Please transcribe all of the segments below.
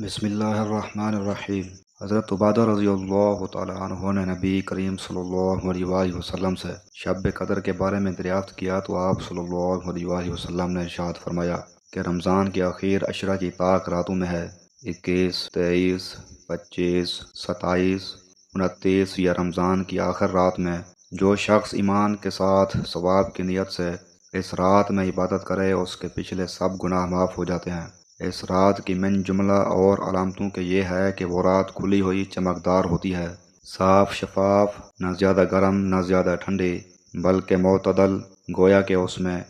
بسم اللہ الرحمن الرحیم۔ حضرت عبادہ رضی اللہ تعالیٰ عنہ نے نبی کریم صلی اللہ علیہ وآلہ وسلم سے شب قدر کے بارے میں دریافت کیا تو آپ صلی اللہ علیہ وآلہ وسلم نے ارشاد فرمایا کہ رمضان کی آخر عشرہ کی طاق راتوں میں ہے، 21، 23، 25، 27، 29 یا رمضان کی آخر رات میں جو شخص ایمان کے ساتھ ثواب کی نیت سے اس رات میں عبادت کرے اس کے پچھلے سب گناہ معاف ہو جاتے ہیں۔ اس رات کی من جملہ اور علامتوں کے یہ ہے کہ وہ رات کھلی ہوئی چمکدار ہوتی ہے، صاف شفاف، نہ زیادہ گرم نہ زیادہ ٹھنڈی، بلکہ معتدل، گویا کہ اس میں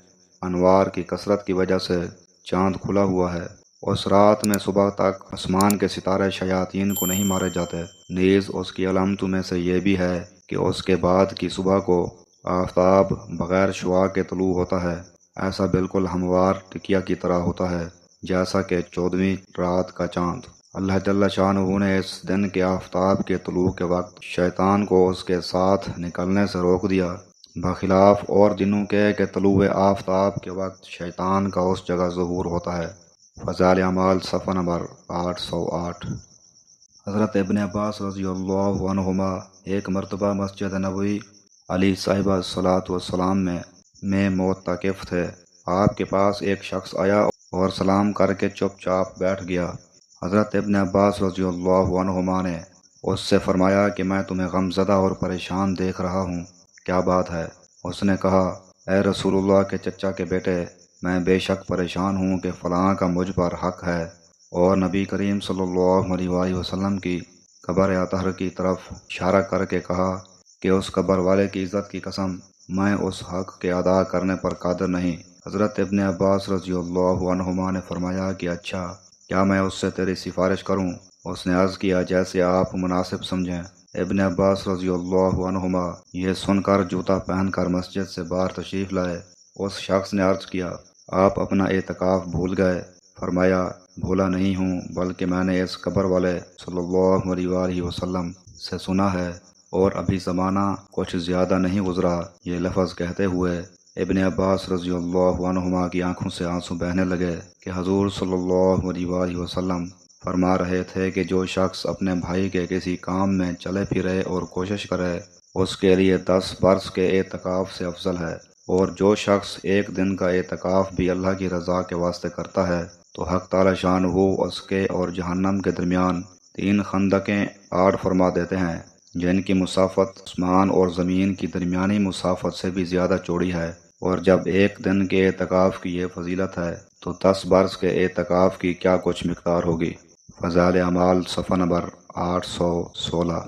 انوار کی کثرت کی وجہ سے چاند کھلا ہوا ہے۔ اس رات میں صبح تک آسمان کے ستارے شیاطین کو نہیں مارے جاتے۔ نیز اس کی علامتوں میں سے یہ بھی ہے کہ اس کے بعد کی صبح کو آفتاب بغیر شعاع کے طلوع ہوتا ہے، ایسا بالکل ہموار ٹکیا کی طرح ہوتا ہے جیسا کہ 14ویں رات کا چاند۔ اللہ جل شانہ نے اس دن کے آفتاب کے طلوع کے وقت شیطان کو اس کے ساتھ نکلنے سے روک دیا، بخلاف اور دنوں کے کہ طلوع آفتاب کے وقت شیطان کا اس جگہ ظہور ہوتا ہے۔ فضائل اعمال صفحہ نمبر 808۔ حضرت ابن عباس رضی اللہ عنہما ایک مرتبہ مسجد نبوی علی صاحبہ صلاۃ والسلام میں معتکف تھے۔ آپ کے پاس ایک شخص آیا اور سلام کر کے چپ چاپ بیٹھ گیا۔ حضرت ابن عباس رضی اللہ عنہما نے اس سے فرمایا کہ میں تمہیں غم زدہ اور پریشان دیکھ رہا ہوں، کیا بات ہے؟ اس نے کہا، اے رسول اللہ کے چچا کے بیٹے، میں بے شک پریشان ہوں کہ فلاں کا مجھ پر حق ہے۔ اور نبی کریم صلی اللہ علیہ وآلہ وسلم کی قبر اطہر کی طرف اشارہ کر کے کہا کہ اس قبر والے کی عزت کی قسم، میں اس حق کے ادا کرنے پر قادر نہیں۔ حضرت ابن عباس رضی اللہ عنہما نے فرمایا کہ اچھا، کیا میں اس سے تیری سفارش کروں؟ اس نے عرض کیا، جیسے آپ مناسب سمجھیں۔ ابن عباس رضی اللہ عنہما یہ سن کر جوتا پہن کر مسجد سے باہر تشریف لائے۔ اس شخص نے عرض کیا، آپ اپنا اعتکاف بھول گئے؟ فرمایا، بھولا نہیں ہوں، بلکہ میں نے اس قبر والے صلی اللہ علیہ وآلہ وسلم سے سنا ہے، اور ابھی زمانہ کچھ زیادہ نہیں گزرا۔ یہ لفظ کہتے ہوئے ابن عباس رضی اللہ عنہما کی آنکھوں سے آنسو بہنے لگے کہ حضور صلی اللہ علیہ وآلہ وسلم فرما رہے تھے کہ جو شخص اپنے بھائی کے کسی کام میں چلے پھرے اور کوشش کرے اس کے لیے 10 برس کے اعتکاف سے افضل ہے، اور جو شخص ایک دن کا اعتکاف بھی اللہ کی رضا کے واسطے کرتا ہے تو حق تعالی شانہ اس کے اور جہنم کے درمیان 3 خندقیں آڑ فرما دیتے ہیں، جن کی مسافت آسمان اور زمین کی درمیانی مسافت سے بھی زیادہ چوڑی ہے۔ اور جب ایک دن کے اعتکاف کی یہ فضیلت ہے تو 10 برس کے اعتکاف کی کیا کچھ مقدار ہوگی۔ فضائل اعمال صفحہ نمبر 816۔